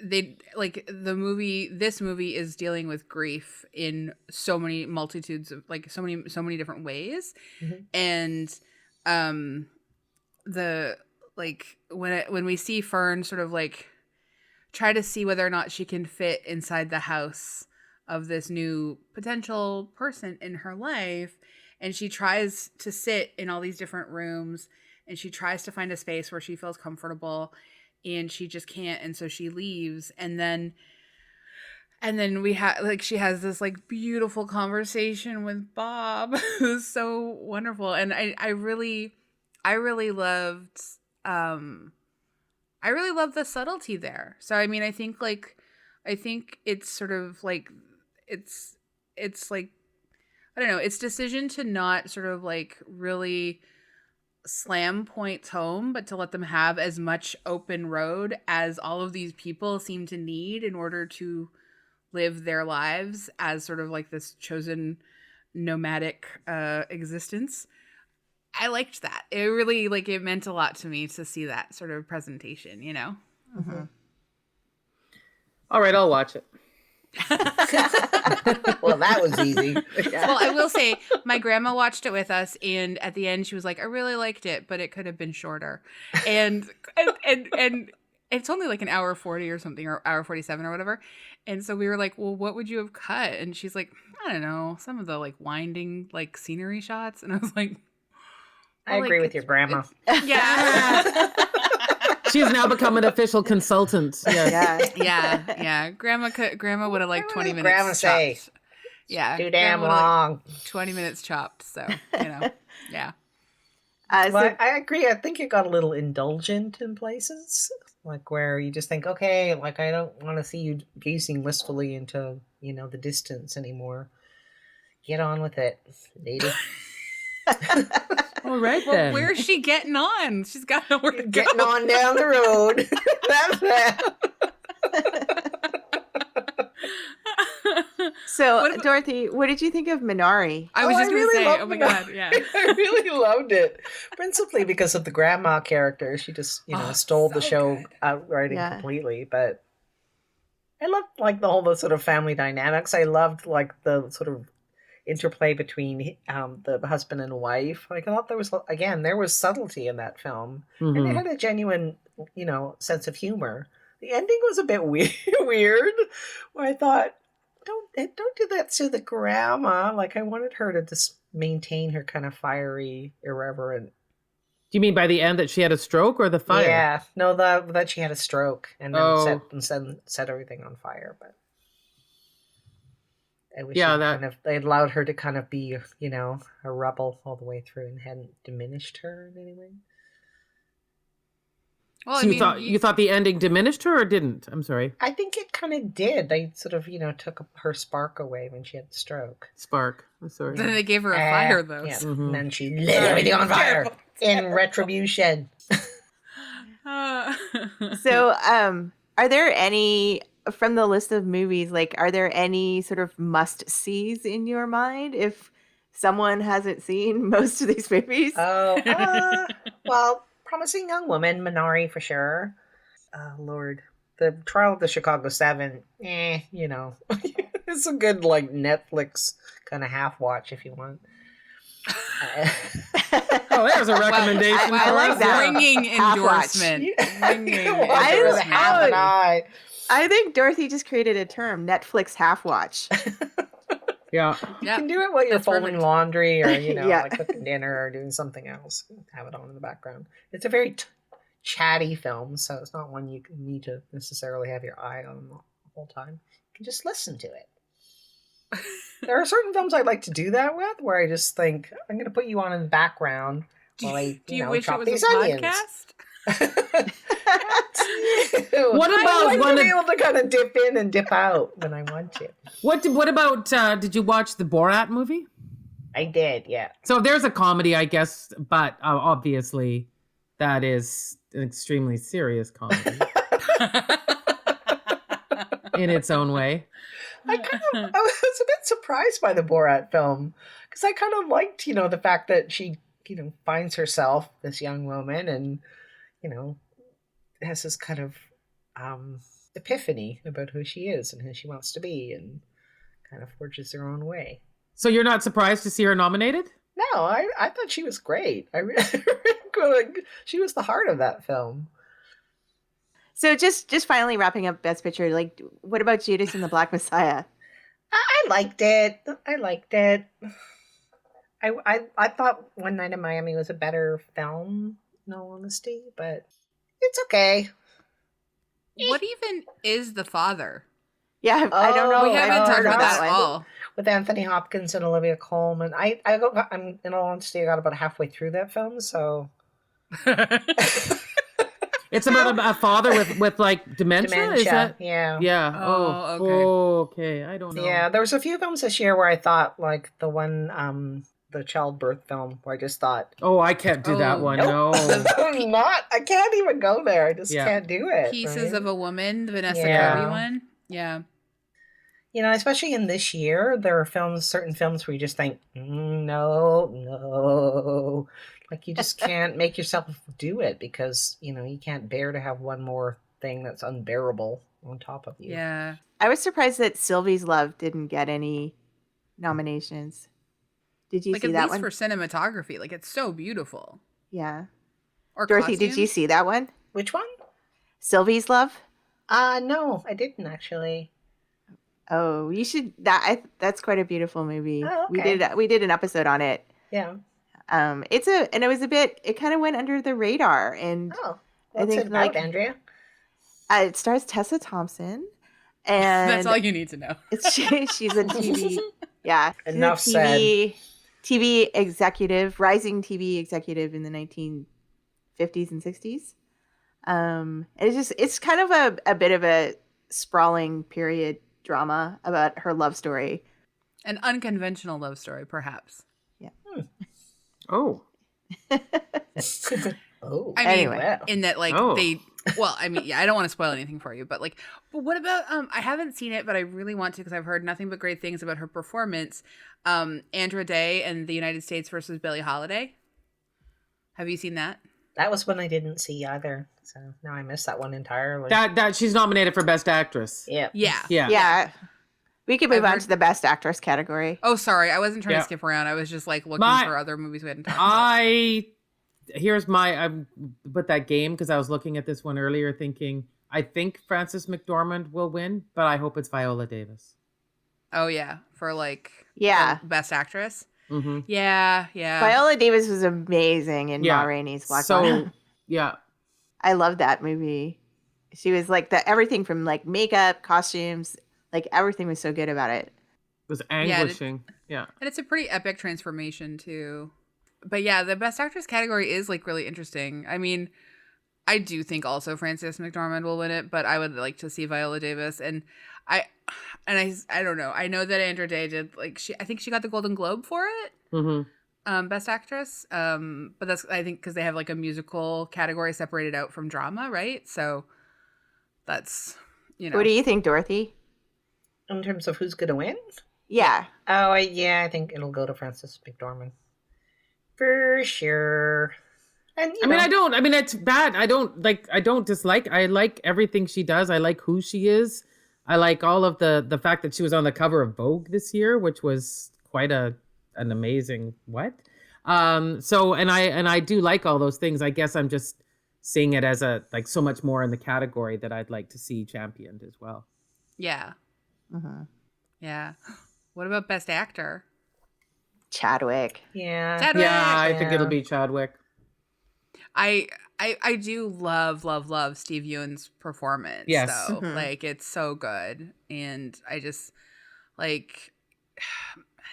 this movie is dealing with grief in so many multitudes of so many different ways. And when we see Fern sort of try to see whether or not she can fit inside the house of this new potential person in her life, and she tries to sit in all these different rooms and she tries to find a space where she feels comfortable, and she just can't, and so she leaves. And then we have she has this beautiful conversation with Bob, who's so wonderful. And I really loved the subtlety there. So I mean, I think it's sort of it's I don't know, its decision to not sort of really slam points home, but to let them have as much open road as all of these people seem to need in order to live their lives as sort of this chosen nomadic existence. I liked that. It really it meant a lot to me to see that sort of presentation, All right, I'll watch it. Well, that was easy. Well, I will say my grandma watched it with us, and at the end she was like, I really liked it, but it could have been shorter. And it's only an hour 40 or something, or hour 47 or whatever. And so we were like, well, what would you have cut? And she's like, I don't know, some of the winding scenery shots. And I was like, I agree with your grandma. Yeah. She's now become an official consultant. Yes. Yeah. Grandma would have 20 minutes. Grandma say, chopped. Yeah, too damn long. 20 minutes chopped. So yeah. Well, I agree. I think it got a little indulgent in places, where you just think, okay, I don't want to see you gazing wistfully into the distance anymore. Get on with it, lady. All right, well, then. Where's she getting on? She's got nowhere to go. Getting on down the road. That's that. So, Dorothy, what did you think of Minari? I was just going to say, oh my Minari. God, yeah. I really loved it. Principally because of the grandma character. She just, stole the show outright and completely. But I loved like the sort of family dynamics. I loved like the sort of interplay between the husband and wife. Like I thought there was subtlety in that film, and it Mhm. had a genuine, sense of humor. The ending was a bit weird, where I thought, don't do that to the grandma. Like I wanted her to just maintain her kind of fiery, irreverent. Do you mean by the end that she had a stroke or the fire? Yeah, no, that she had a stroke and then Oh. set everything on fire. But I wish Yeah, they allowed her to kind of be, a rebel all the way through and hadn't diminished her in any way. Well, So you thought the ending diminished her or didn't? I'm sorry. I think it kind of did. They sort of, took her spark away when she had the stroke. Spark. I'm sorry. Then they gave her a fire, though. Yeah. Mhm. And then she lit everything on fire in retribution. So, are there any from the list of movies? Like, are there any sort of must sees in your mind if someone hasn't seen most of these movies? Well, Promising Young Woman, Minari for sure. Lord, the Trial of the Chicago 7, it's a good like Netflix kind of half watch if you want. Oh, there's a recommendation I for like us. that. Ringing Half watch. endorsement. I Ringing watch it with half an eye. I think Dorothy just created a term: Netflix half watch. Yeah. You can do it while you're That's folding perfect. laundry or, Yeah. like cooking dinner or doing something else. Have it on in the background. It's a very chatty film, so it's not one you need to necessarily have your eye on the whole time. You can just listen to it. There are certain films I like to do that with, where I just think, I'm going to put you on in the background while I, Do you wish it chop was these a onions. podcast? What I about like one to be of- able to kind of dip in and dip out when I want to. What about did you watch the Borat movie? I did, yeah. So there's a comedy, I guess, but obviously that is an extremely serious comedy in its own way. I was a bit surprised by the Borat film because I kind of liked, the fact that she, finds herself, this young woman, and, has this kind of epiphany about who she is and who she wants to be and kind of forges her own way. So you're not surprised to see her nominated? No, I thought she was great. I really, she was the heart of that film. So just finally wrapping up Best Picture, like, what about Judas and the Black Messiah? I liked it. I thought One Night in Miami was a better film, in all honesty, but it's okay. What even is The Father? Yeah, I don't know. Oh, We I haven't talked heard about that that at one. all. With Anthony Hopkins and Olivia Colman. I'm in all honesty, I got about halfway through that film, so It's about a father with like dementia. Is that? yeah. Yeah. Oh, okay. Okay. I don't know. Yeah, there was a few films this year where I thought, like the one, the childbirth film, where I just thought, Oh, I can't do that Oh, one. nope, No. I can't even go there. I just Yeah. can't do it. Pieces right? of a Woman, the Vanessa Yeah. Kirby one. Yeah. Especially in this year, there are certain films where you just think, no. Like you just can't make yourself do it because, you can't bear to have one more thing that's unbearable on top of you. Yeah. I was surprised that Sylvie's Love didn't get any nominations. Did you Like see at that least one? for cinematography. Like it's so beautiful. Yeah. Or Dorothy, did you costumes. see that one? Which one? Sylvie's Love? No, I didn't actually. Oh, you should. That's quite a beautiful movie. Oh, We okay. did an episode on it. Yeah. It kind of went under the radar, and Oh, I what's think, it about, like, Andrea? it stars Tessa Thompson, and That's all you need to know. she's a TV. Yeah, she's Enough a TV executive, rising TV executive in the 1950s and 60s. And it's kind of a bit of a sprawling period drama about her love story. An unconventional love story, perhaps. Oh. Oh, I mean, Anyway. well. in that, like, Oh. I don't want to spoil anything for you, but what about, I haven't seen it, but I really want to because I've heard nothing but great things about her performance. Andra Day and the United States versus Billie Holiday. Have you seen that? That was one I didn't see either. So now I missed that one entirely. That she's nominated for Best Actress. Yeah. Yeah. Yeah. We could move I've on heard- to the best actress category. Oh, sorry. I wasn't trying Yeah. to skip around. I was just like looking My- for other movies we hadn't talked about. I put that game because I was looking at this one earlier thinking, I think Frances McDormand will win, but I hope it's Viola Davis. Oh, yeah. For like Yeah. the Best Actress. Mm-hmm. Yeah. Viola Davis was amazing in Ma Rainey's Black Bottom. Yeah. I love that movie. She was like everything from like makeup, costumes, like everything was so good about it. It was anguishing. Yeah. And it's a pretty epic transformation too. But yeah, the Best Actress category is like really interesting. I mean, I do think also Frances McDormand will win it, but I would like to see Viola Davis. And I don't know. I know that Andrea Day did like I think she got the Golden Globe for it. Mm-hmm. Best Actress. But that's I think because they have like a musical category separated out from drama, right? So that's What do you think, Dorothy? In terms of who's going to win? Yeah. Oh, I think it'll go to Frances McDormand. For sure. And it's bad. I don't dislike. I like everything she does. I like who she is. I like all of the fact that she was on the cover of Vogue this year, which was quite an amazing So I do like all those things. I guess I'm just seeing it as so much more in the category that I'd like to see championed as well. Yeah. Mm-hmm. Yeah. What about Best Actor? Chadwick. Yeah. Chadwick. Yeah, I think it'll be Chadwick. I do love Steve Ewan's performance. Yes. Though. Mhm. Like it's so good. And I just like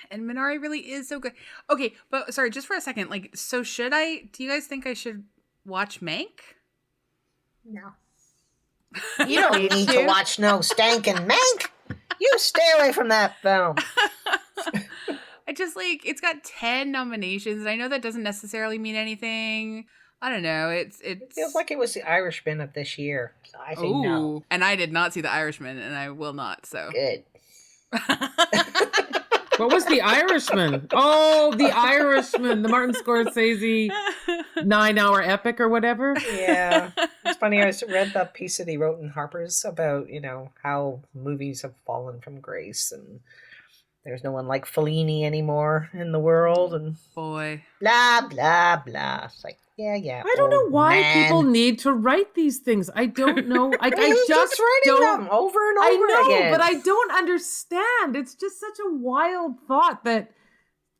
and Minari really is so good. Okay, but sorry, just for a second, so do you guys think I should watch Mank? No. You don't need Need to watch no stankin' Mank. You stay away from that film. I just it's got 10 nominations, and I know that doesn't necessarily mean anything. I don't know. It feels like it was the Irishman of this year. So I think no. And I did not see The Irishman, and I will not. So Good. What was The Irishman? Oh, The Irishman, the Martin Scorsese 9-hour epic or whatever. Yeah. It's funny, I read that piece that he wrote in Harper's about, how movies have fallen from grace and there's no one like Fellini anymore in the world and boy. Blah, blah, blah. It's like, yeah. I don't know why man. people need to write these things. I don't know. I He's just writing don't. them over and over I know, again. but I don't understand. It's just such a wild thought that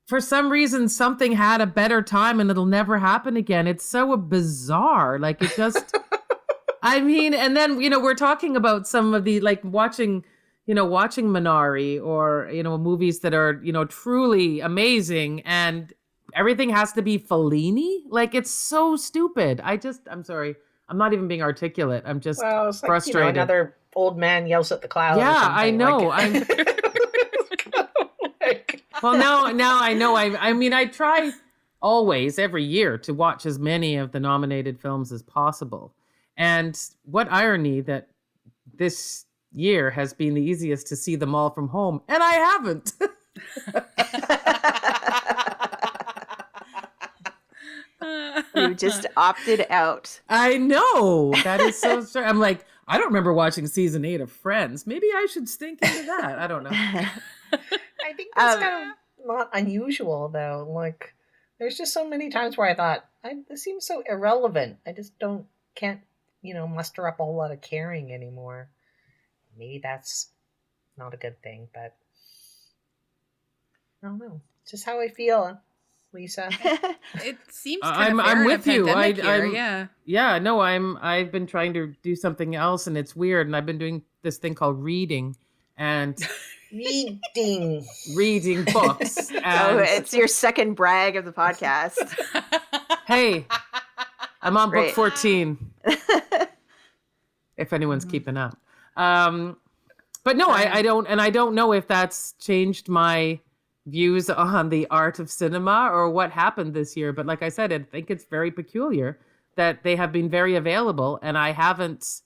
for some reason something had a better time and it'll never happen again. It's so bizarre. Like it just, I mean, and then, we're talking about some of the watching Minari or, movies that are, truly amazing and everything has to be Fellini. It's so stupid. I'm sorry. I'm not even being articulate. I'm just it's like, frustrated. Another old man yells at the clouds. Yeah, or something. I know. Well, now I know. I mean, I try always every year to watch as many of the nominated films as possible. And what irony that this year has been the easiest to see them all from home, and I haven't. You just opted out. I know. That is so strange. I'm like, I don't remember watching season 8 of Friends. Maybe I should stink into that. I don't know. I think that's kind of not unusual, though. There's just so many times where I thought, this seems so irrelevant. I just can't, muster up a whole lot of caring anymore. Maybe that's not a good thing, but I don't know. It's just how I feel, Lisa. It seems kind of fair I'm in a with you. pandemic year, Yeah, no, I've been trying to do something else and it's weird. And I've been doing this thing called reading and reading books. And it's your second brag of the podcast. Hey, I'm on Great. book 14. If anyone's keeping up. But no, I don't know if that's changed my views on the art of cinema or what happened this year. But like I said, I think it's very peculiar that they have been very available and I haven't,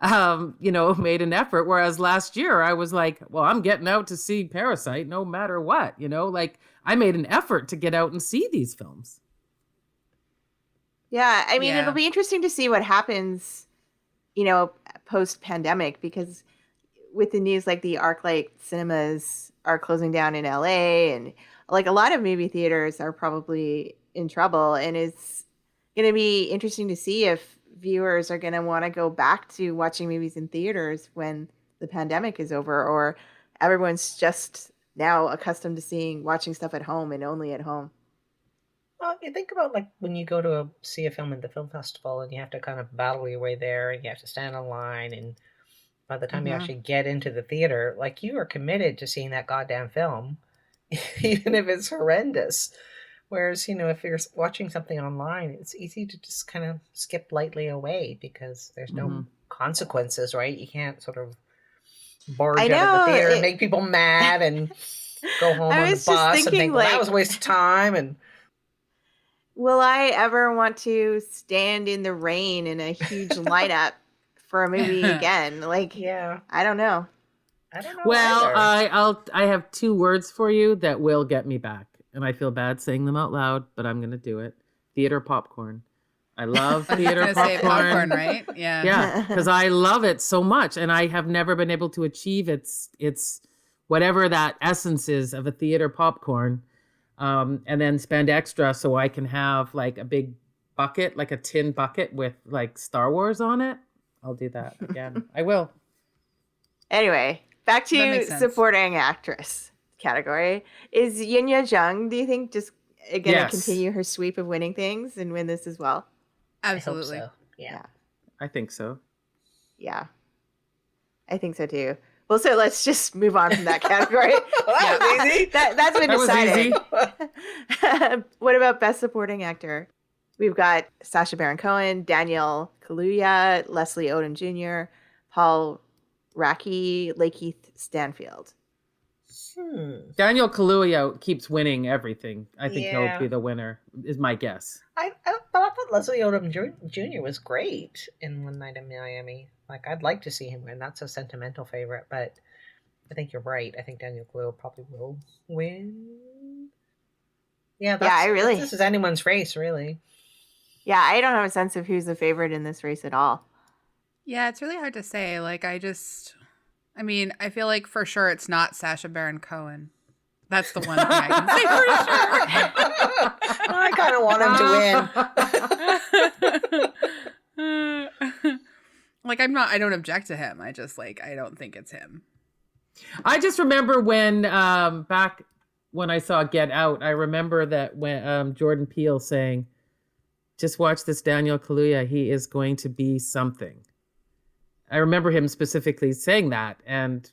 made an effort. Whereas last year I was like, well, I'm getting out to see Parasite no matter what, I made an effort to get out and see these films. Yeah, I mean, Yeah. it'll be interesting to see what happens, post-pandemic, because with the news, like the ArcLight cinemas are closing down in LA, and like a lot of movie theaters are probably in trouble, and it's going to be interesting to see if viewers are going to want to go back to watching movies in theaters when the pandemic is over, or everyone's just now accustomed to watching stuff at home and only at home. Well, you think about like when you go to see a film at the film festival and you have to kind of battle your way there and you have to stand in line, and by the time you actually get into the theater, like you are committed to seeing that goddamn film, even if it's horrendous. Whereas, if you're watching something online, it's easy to just kind of skip lightly away because there's no consequences, right? You can't sort of barge out of the theater and make people mad and go home on the bus and think, well, that was a waste of time. And will I ever want to stand in the rain in a huge lineup for a movie again? Like, yeah, I don't know. Well, either. I have 2 words for you that will get me back, and I feel bad saying them out loud, but I'm going to do it. Theater popcorn. I love theater popcorn. Say popcorn, right? Yeah. Yeah, because I love it so much, and I have never been able to achieve its whatever that essence is of a theater popcorn, and then spend extra so I can have like a big bucket, like a tin bucket with like Star Wars on it. I'll do that again. I will. Anyway, back to supporting actress category. Is Yinya Zhang, do you think, just going to continue her sweep of winning things and win this as well? Absolutely. I hope so. Yeah. I think so. Yeah. I think so too. Well, so let's just move on from that category. That was easy. That's been decided. Easy. What about Best Supporting Actor? We've got Sacha Baron Cohen, Daniel Kaluuya, Leslie Odom Jr., Paul Raci, Lakeith Stanfield. Daniel Kaluuya keeps winning everything. I think he'll be the winner, is my guess. I thought Leslie Odom Jr. was great in One Night in Miami. Like, I'd like to see him win. That's a sentimental favorite, but I think you're right. I think Daniel Kaluuya probably will win. Yeah, this is anyone's race, really. Yeah, I don't have a sense of who's the favorite in this race at all. Yeah, it's really hard to say. Like, I feel like for sure it's not Sacha Baron Cohen. That's the one thing I can say for sure. I kind of want him to win. Like, I don't object to him. I just, I don't think it's him. I just remember when, back when I saw Get Out, I remember that when Jordan Peele saying, just watch this Daniel Kaluuya, he is going to be something. I remember him specifically saying that, and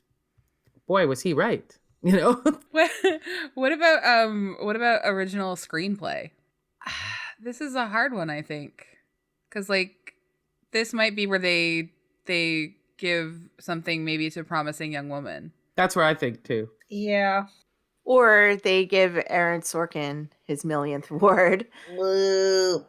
boy, was he right. What about original screenplay? This is a hard one, I think, because this might be where they give something maybe to Promising Young Woman. That's where I think too. Yeah. Or they give Aaron Sorkin his 1,000th award. Woo.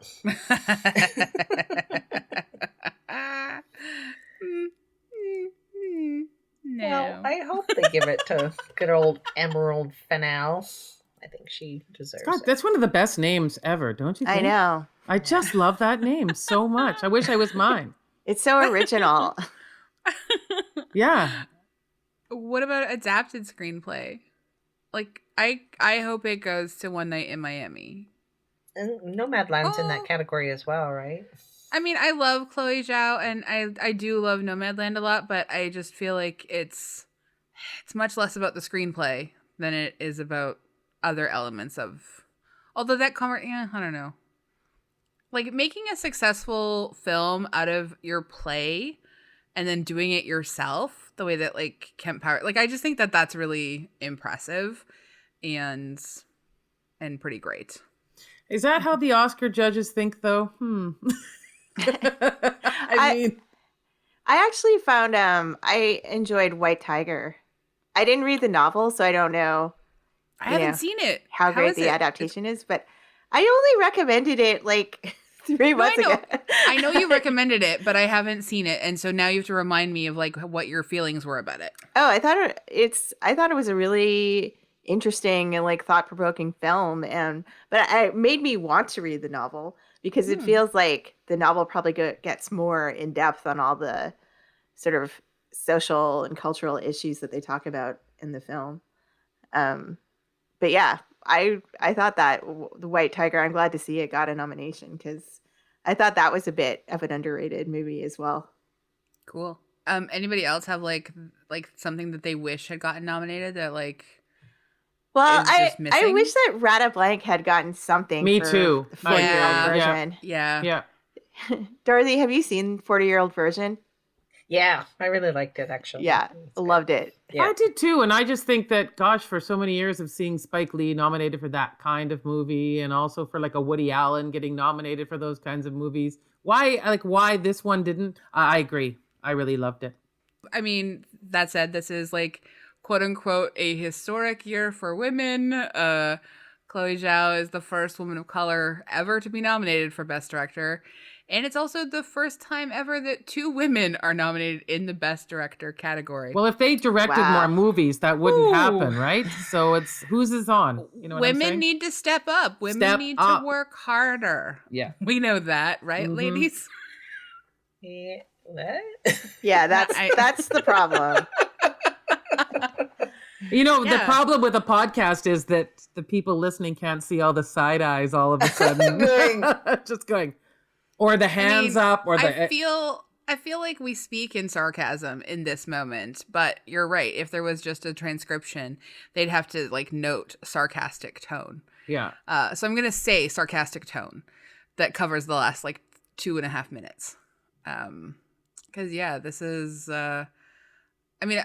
No. Well, I hope they give it to good old Emerald Fennell. I think she deserves it. That's one of the best names ever, don't you think? I know. I just love that name so much. I wish I was mine. It's so original. Yeah. What about adapted screenplay? I hope it goes to One Night in Miami. And Nomadland's in that category as well, right? I mean, I love Chloe Zhao, and I do love Nomadland a lot, but I just feel like it's much less about the screenplay than it is about other elements of. Although that I don't know. Like, making a successful film out of your play and then doing it yourself, the way that Kemp Power, I just think that that's really impressive and pretty great. Is that how the Oscar judges think, though? I actually found I enjoyed White Tiger. I didn't read the novel, so I don't know. I haven't seen it. How great the adaptation is, but I only recommended it 3 months ago. I know you recommended it, but I haven't seen it, and so now you have to remind me of what your feelings were about it. Oh, I thought it was a really interesting and thought-provoking film, but it made me want to read the novel because it feels like the novel probably gets more in depth on all the sort of social and cultural issues that they talk about in the film. But yeah, I thought that The White Tiger, I'm glad to see it got a nomination, because I thought that was a bit of an underrated movie as well. Cool. Anybody else have like something that they wish had gotten nominated that like Well, is just I missing? wish that Rata Blank had gotten something. Me for too. The 40-year-old version. Yeah. Dorothy, have you seen 40-year-old version? Yeah, I really liked it, actually. Yeah, It's good. loved it. Yeah. I did too, and I just think that, gosh, for so many years of seeing Spike Lee nominated for that kind of movie, and also for like a Woody Allen getting nominated for those kinds of movies, why this one didn't? I agree. I really loved it. I mean, that said, this is like quote unquote a historic year for women. Chloe Zhao is the first woman of color ever to be nominated for Best Director. And it's also the first time ever that 2 women are nominated in the Best Director category. Well, if they directed more movies, that wouldn't happen, right? So it's whose is on. You know what I'm Women saying? need to step up. Women Step need up. to work harder. Yeah. We know that, right, Mhm. ladies? Yeah, what? Yeah, that's the problem. You know, the Yeah. problem with a podcast is that the people listening can't see all the side eyes all of a sudden. Just going. Or the hands up, or the... I feel like we speak in sarcasm in this moment, but you're right. If there was just a transcription, they'd have to like note sarcastic tone. Yeah. So I'm gonna say sarcastic tone that covers the last like 2.5 minutes. Because yeah, this is. I mean,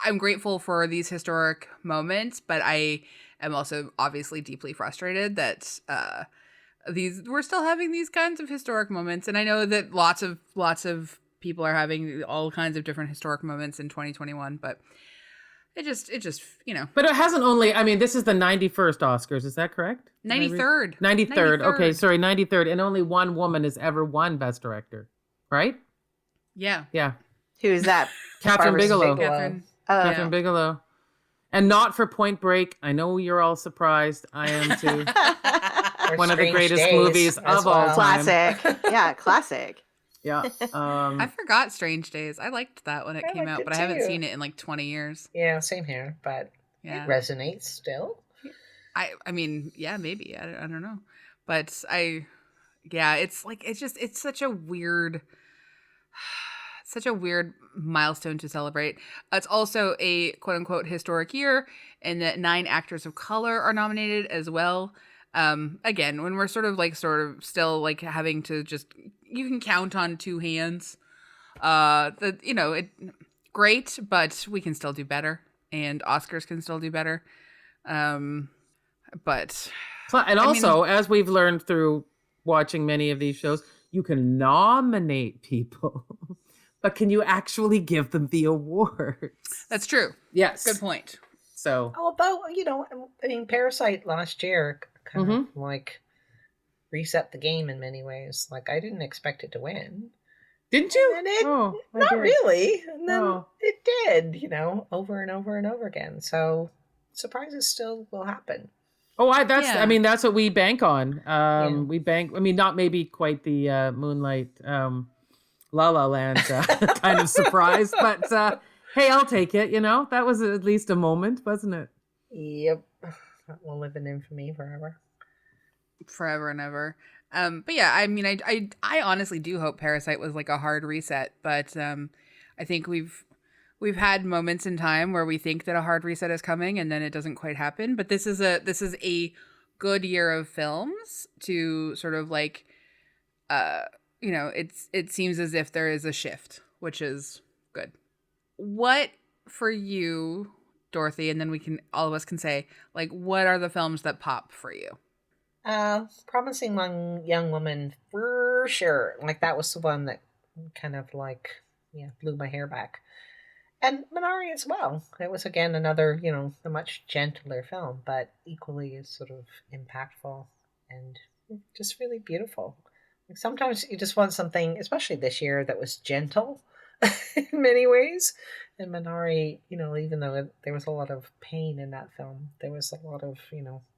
I'm grateful for these historic moments, but I am also obviously deeply frustrated that we're still having these kinds of historic moments, and I know that lots of people are having all kinds of different historic moments in 2021, but it just you know. But it hasn't only, I mean, this is the 91st Oscars, is that correct? 93rd. 93rd. Okay, sorry, 93rd. And only one woman has ever won Best Director, right? Yeah. Yeah. Who's that? Catherine Barbara Bigelow. Catherine. Oh, Catherine Bigelow. And not for Point Break. I know you're all surprised. I am too. Or One of the Strange greatest Days movies as of all well. time. classic. Yeah, classic. Yeah. I forgot Strange Days. I liked that when it I came liked out, it but I haven't too. seen it in like 20 years. Yeah, same here, but Yeah. it resonates still. I mean, yeah, maybe. I don't know. But it's such a weird milestone to celebrate. It's also a quote unquote historic year, and that 9 actors of color are nominated as well. Again, when we're sort of still like having to just, you can count on 2 hands. Great, but we can still do better, and Oscars can still do better. But And also, as we've learned through watching many of these shows, you can nominate people, but can you actually give them the awards? that's true. Yes. Good point. So, Although, I mean, Parasite last year kind of like reset the game in many ways. Like, I didn't expect it to win. didn't you? And it, I not did. really. And then No. it did, over and over and over again. So surprises still will happen. Oh, Yeah. that's what we bank on. Yeah. We bank, I mean, not maybe quite the Moonlight La La Land kind of surprise, but hey, I'll take it. That was at least a moment, wasn't it? Yep. That will live in infamy forever. Forever and ever. But yeah, I mean, I honestly do hope Parasite was like a hard reset, but I think we've had moments in time where we think that a hard reset is coming and then it doesn't quite happen. But this is a good year of films to sort of like, it seems as if there is a shift, which is good. What for you, Dorothy, and then all of us can say, like, what are the films that pop for you? Promising Young Woman for sure. Like, that was the one that kind of like, blew my hair back. And Minari as well. It was again another, a much gentler film, but equally as sort of impactful and just really beautiful. Like, sometimes you just want something, especially this year, that was gentle in many ways. And Minari, even though there was a lot of pain in that film, there was a lot of,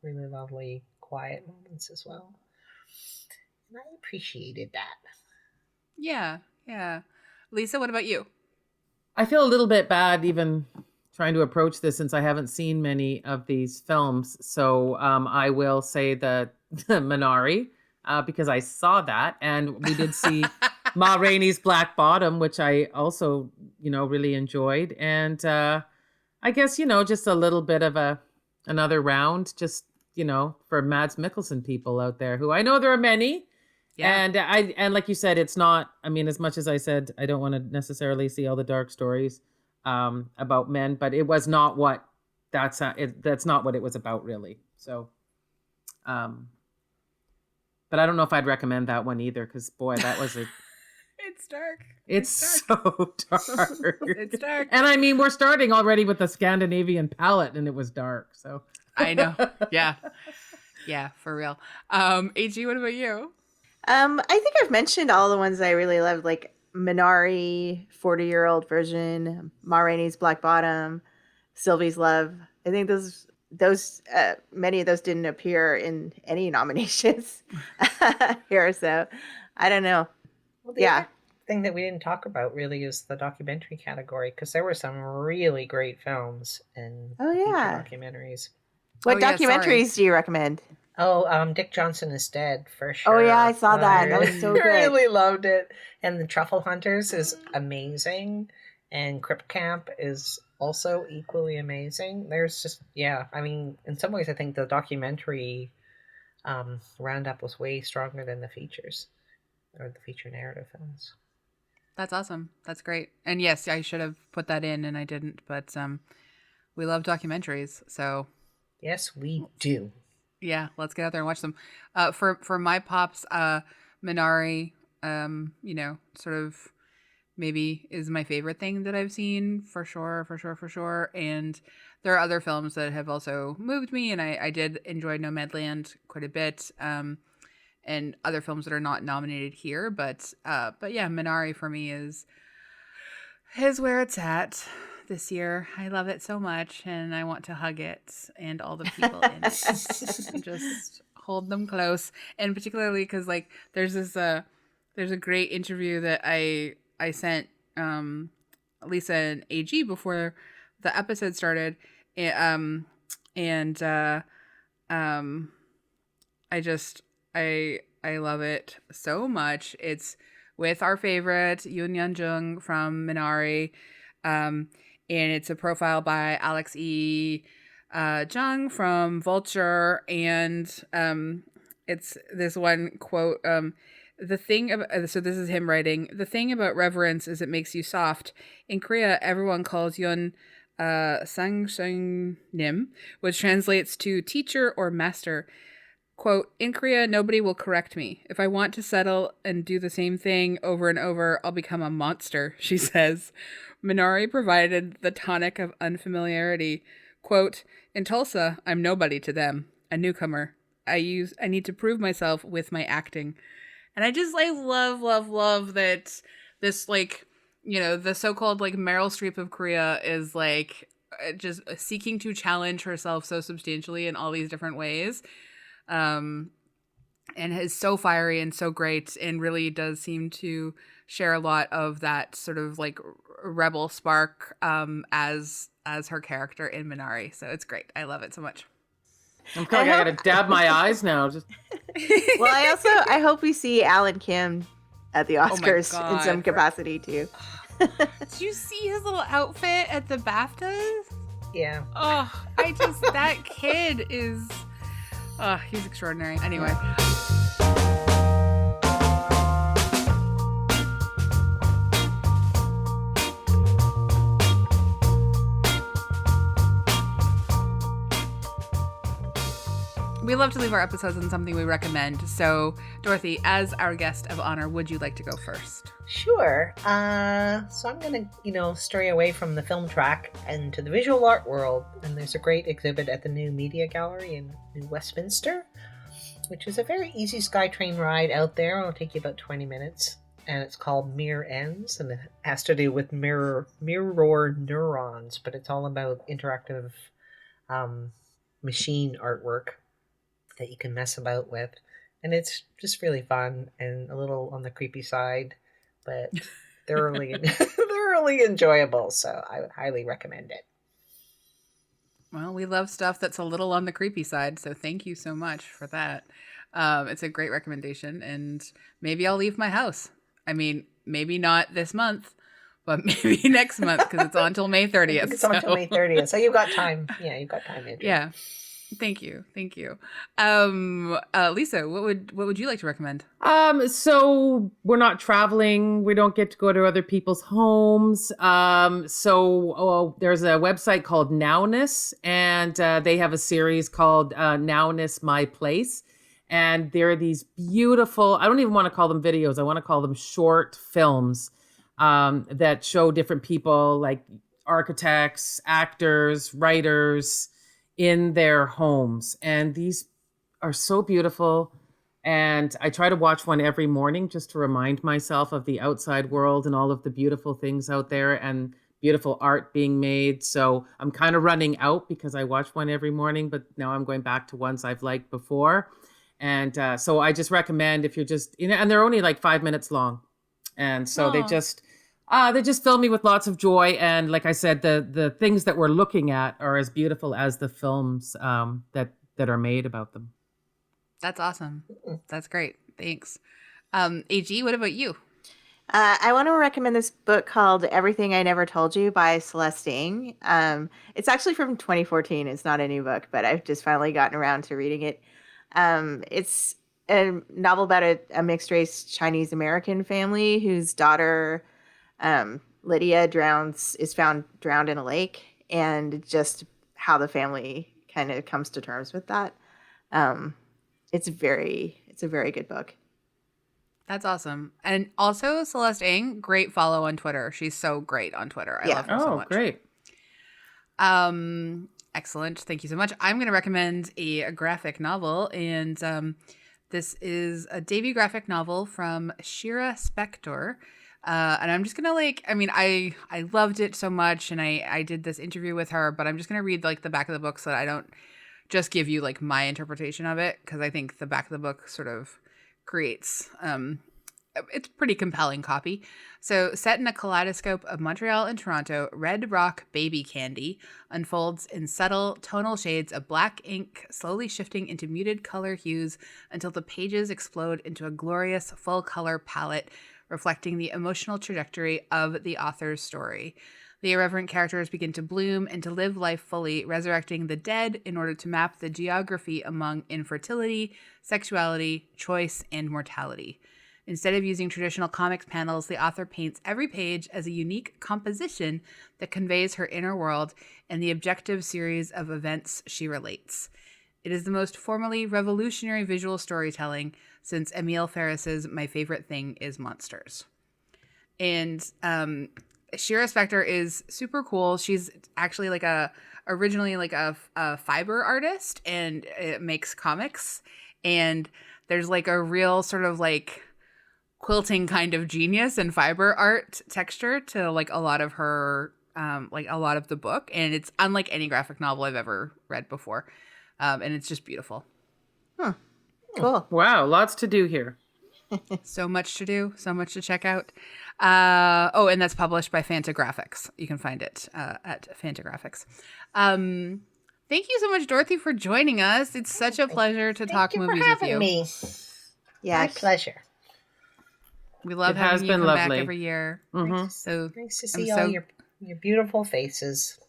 really lovely quiet moments as well. And I appreciated that. Yeah. Lisa, what about you? I feel a little bit bad even trying to approach this since I haven't seen many of these films. So I will say that Minari, because I saw that, and we did see Ma Rainey's Black Bottom, which I also, really enjoyed. And I guess, just a little bit of another round, just, for Mads Mikkelsen people out there who I know there are many. Yeah. And like you said, it's not, I mean, as much as I said, I don't want to necessarily see all the dark stories about men, but it was not what that's not what it was about really. So, but I don't know if I'd recommend that one either. Cause boy, that was It's dark. it's so dark. It's dark. And I mean, we're starting already with the Scandinavian palette and it was dark. So I know. Yeah. Yeah, for real. AG, what about you? I think I've mentioned all the ones I really loved, like Minari, 40-year-old version, Ma Rainey's Black Bottom, Sylvie's Love. I think those many of those didn't appear in any nominations here, so I don't know. Well, the other thing that we didn't talk about really is the documentary category, because there were some really great films and feature documentaries. What documentaries do you recommend? Dick Johnson is Dead, for sure. Oh yeah, I saw that. That was so good. I really loved it. And The Truffle Hunters is amazing. And Crypt Camp is also equally amazing. There's just, I mean, in some ways I think the documentary roundup was way stronger than the features, or the feature narrative films. That's awesome. That's great. And yes, I should have put that in and I didn't, but we love documentaries, so. Yes, we do. Yeah, let's get out there and watch them. For my pops, Minari, sort of maybe is my favorite thing that I've seen for sure. And there are other films that have also moved me, and I did enjoy Nomadland quite a bit. And other films that are not nominated here, but yeah, Minari for me is where it's at this year. I love it so much, and I want to hug it and all the people in it and just hold them close. And particularly because like there's a great interview that I sent Lisa and AG before the episode started, and I love it so much. It's with our favorite Yoon Yeon-jung from Minari. And it's a profile by Alex E. Jung from Vulture. And it's this one quote. The thing about, so this is him writing, the thing about reverence is it makes you soft. In Korea, everyone calls Yeon Sang Nim, which translates to teacher or master. Quote, in Korea, nobody will correct me. If I want to settle and do the same thing over and over, I'll become a monster, she says. Minari provided the tonic of unfamiliarity. Quote, in Tulsa, I'm nobody to them, a newcomer. I need to prove myself with my acting. And I just love that this, like, the so-called like Meryl Streep of Korea is like just seeking to challenge herself so substantially in all these different ways. And is so fiery and so great, and really does seem to share a lot of that sort of like rebel spark as her character in Minari. So it's great. I love it so much. I'm I gotta dab my eyes now. Just Well, I hope we see Alan Kim at the Oscars in some capacity too. Did you see his little outfit at the BAFTAs? Yeah. Oh, that kid is... Oh, he's extraordinary. Anyway. We love to leave our episodes on something we recommend. So, Dorothy, as our guest of honor, would you like to go first? Sure. So I'm going to, stray away from the film track and to the visual art world. And there's a great exhibit at the New Media Gallery in New Westminster, which is a very easy SkyTrain ride out there. It'll take you about 20 minutes. And it's called Mirror Ends, and it has to do with mirror neurons, but it's all about interactive machine artwork that you can mess about with. and it's just really fun and a little on the creepy side, but thoroughly thoroughly enjoyable. So I would highly recommend it. Well, we love stuff that's a little on the creepy side, so thank you so much for that. It's a great recommendation, and maybe I'll leave my house. I mean, maybe not this month, but maybe next month, because it's on until May 30th. It's on until May 30th, so you've got time. Yeah, you've got time, Andrew. Yeah. Thank you. Lisa, what would you like to recommend? So we're not traveling. We don't get to go to other people's homes. There's a website called Nowness, and they have a series called Nowness My Place. And there are these beautiful, I don't even want to call them videos. I want to call them short films that show different people, like architects, actors, writers, in their homes. And these are so beautiful. And I try to watch one every morning just to remind myself of the outside world and all of the beautiful things out there and beautiful art being made. So I'm kind of running out because I watch one every morning, but now I'm going back to ones I've liked before. And so I just recommend, if you're just, and they're only like 5 minutes long. And so they just fill me with lots of joy. And like I said, the things that we're looking at are as beautiful as the films that are made about them. That's awesome. That's great. Thanks. AG, what about you? I want to recommend this book called Everything I Never Told You by Celeste Ng. It's actually from 2014. It's not a new book, but I've just finally gotten around to reading it. It's a novel about a mixed-race Chinese-American family whose daughter, Lydia, is found drowned in a lake, and just how the family kind of comes to terms with that. It's a very good book. That's awesome. And also Celeste Ng, great follow on Twitter. She's so great on Twitter. I love her so much. Great. Excellent. Thank you so much. I'm going to recommend a graphic novel, and this is a debut graphic novel from Shira Spector. And I'm just going to I loved it so much, and I did this interview with her, but I'm just going to read like the back of the book so that I don't just give you like my interpretation of it, because I think the back of the book sort of creates it's pretty compelling copy. So, set in a kaleidoscope of Montreal and Toronto, Red Rock Baby Candy unfolds in subtle tonal shades of black ink, slowly shifting into muted color hues until the pages explode into a glorious full color palette reflecting the emotional trajectory of the author's story. The irreverent characters begin to bloom and to live life fully, resurrecting the dead in order to map the geography among infertility, sexuality, choice, and mortality. Instead of using traditional comics panels, the author paints every page as a unique composition that conveys her inner world and the objective series of events she relates. It is the most formally revolutionary visual storytelling since Emile Ferris's My Favorite Thing is Monsters. And Shira Spector is super cool. She's actually originally a fiber artist, and it makes comics. And there's like a real sort of like quilting kind of genius and fiber art texture to like a lot of her a lot of the book, and it's unlike any graphic novel I've ever read before, and it's just beautiful. Cool. Wow, lots to do here. So much to do, so much to check out. And that's published by Fantagraphics. You can find it at Fantagraphics. Thank you so much, Dorothy, for joining us. It's such a pleasure to talk movies with you. Thank you for having me. Yeah, My pleasure. We love having you come back every year. Mm-hmm. So nice to see all your beautiful faces.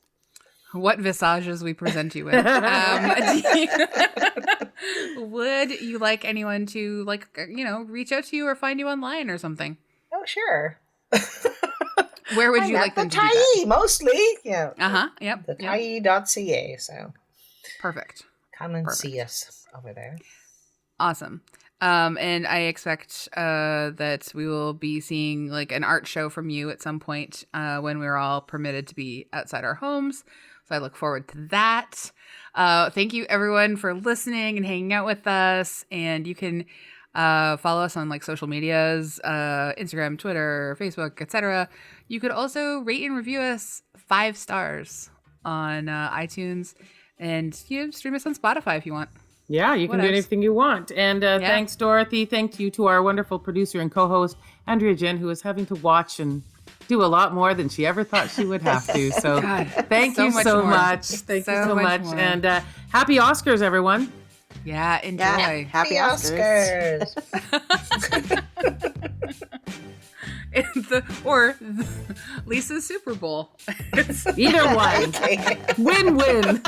What visages we present you with. Would you like anyone to reach out to you or find you online or something? Oh, sure. Where would you like them to do that? Mostly. Yeah. Yep. The tie.ca. So perfect. Come and see us over there. Awesome. And I expect that we will be seeing like an art show from you at some point when we're all permitted to be outside our homes. So I look forward to that. Thank you everyone for listening and hanging out with us. And you can follow us on like social medias, Instagram, Twitter, Facebook, etc. You could also rate and review us 5 stars on iTunes, and stream us on Spotify if you want. Yeah, you can do Whatevs. anything you want. And thanks, Dorothy. Thank you to our wonderful producer and co-host, Andrea Gin, who is having to watch and do a lot more than she ever thought she would have to. So thank you so much. Thank you so much. More. And happy Oscars, everyone. Yeah, enjoy. Yeah, happy Oscars. Or Lisa's Super Bowl. Either one. Win-win.